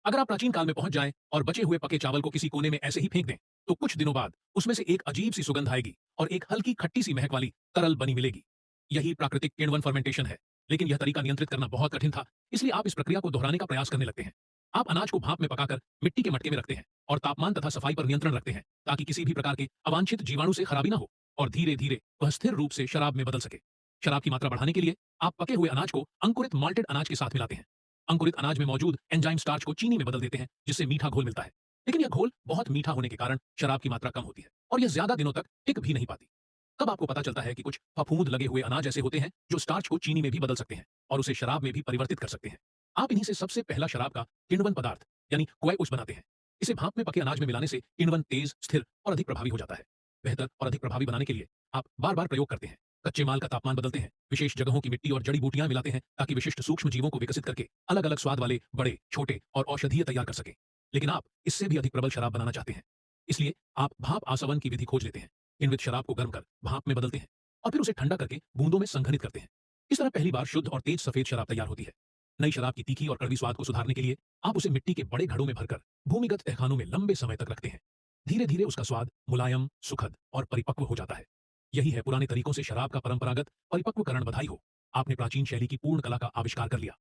अगर आप प्राचीन काल में पहुंच जाएं और बचे हुए पके चावल को किसी कोने में ऐसे ही फेंक दें, तो कुछ दिनों बाद उसमें से एक अजीब सी सुगंध आएगी और एक हल्की खट्टी सी महक वाली तरल बनी मिलेगी। यही प्राकृतिक किण्वन फर्मेंटेशन है। लेकिन यह तरीका नियंत्रित करना बहुत कठिन था, इसलिए आप इस प्रक्रिया को दोहराने का प्रयास करने लगते हैं। आप अनाज को भाप में पकाकर मिट्टी के मटके में रखते हैं और तापमान तथा सफाई पर नियंत्रण रखते हैं, ताकि किसी भी प्रकार के अवांछित जीवाणु से खराबी ना हो और धीरे धीरे वह स्थिर रूप से शराब में बदल सके। शराब की मात्रा बढ़ाने के लिए आप पके हुए अनाज को अंकुरित माल्टेड अनाज के साथ मिलाते हैं। अंकुरित अनाज में मौजूद एंजाइम स्टार्च को चीनी में बदल देते हैं, जिससे मीठा घोल मिलता है। लेकिन यह घोल बहुत मीठा होने के कारण शराब की मात्रा कम होती है और यह ज्यादा दिनों तक टिक भी नहीं पाती। तब आपको पता चलता है कि कुछ फफूंद लगे हुए अनाज ऐसे होते हैं जो स्टार्च को चीनी में भी बदल सकते हैं और उसे शराब में भी परिवर्तित कर सकते हैं। आप इन्हीं से सबसे पहला शराब का किण्वन पदार्थ यानी क्वैउस बनाते हैं। इसे भाप में पके अनाज में मिलाने से किण्वन तेज, स्थिर और अधिक प्रभावी हो जाता है। बेहतर और अधिक प्रभावी बनाने के लिए आप बार बार प्रयोग करते हैं। कच्चे माल का तापमान बदलते हैं, विशेष जगहों की मिट्टी और जड़ी बूटियां मिलाते हैं, ताकि विशिष्ट सूक्ष्म जीवों को विकसित करके अलग अलग स्वाद वाले बड़े, छोटे और औषधीय तैयार कर सकें। लेकिन आप इससे भी अधिक प्रबल शराब बनाना चाहते हैं, इसलिए आप भाप आसवन की विधि खोज लेते हैं। किण्वित शराब को गर्म कर भाप में बदलते हैं और फिर उसे ठंडा करके बूंदों में संघनित करते हैं। इस तरह पहली बार शुद्ध और तेज सफेद शराब तैयार होती है। नई शराब की तीखी और कड़वी स्वाद को सुधारने के लिए आप उसे मिट्टी के बड़े घड़ों में भरकर भूमिगत तहखानों में लंबे समय तक रखते हैं। धीरे धीरे उसका स्वाद मुलायम, सुखद और परिपक्व हो जाता है। यही है पुराने तरीकों से शराब का परंपरागत परिपक्वकरण। बधाई हो, आपने प्राचीन शैली की पूर्ण कला का आविष्कार कर लिया।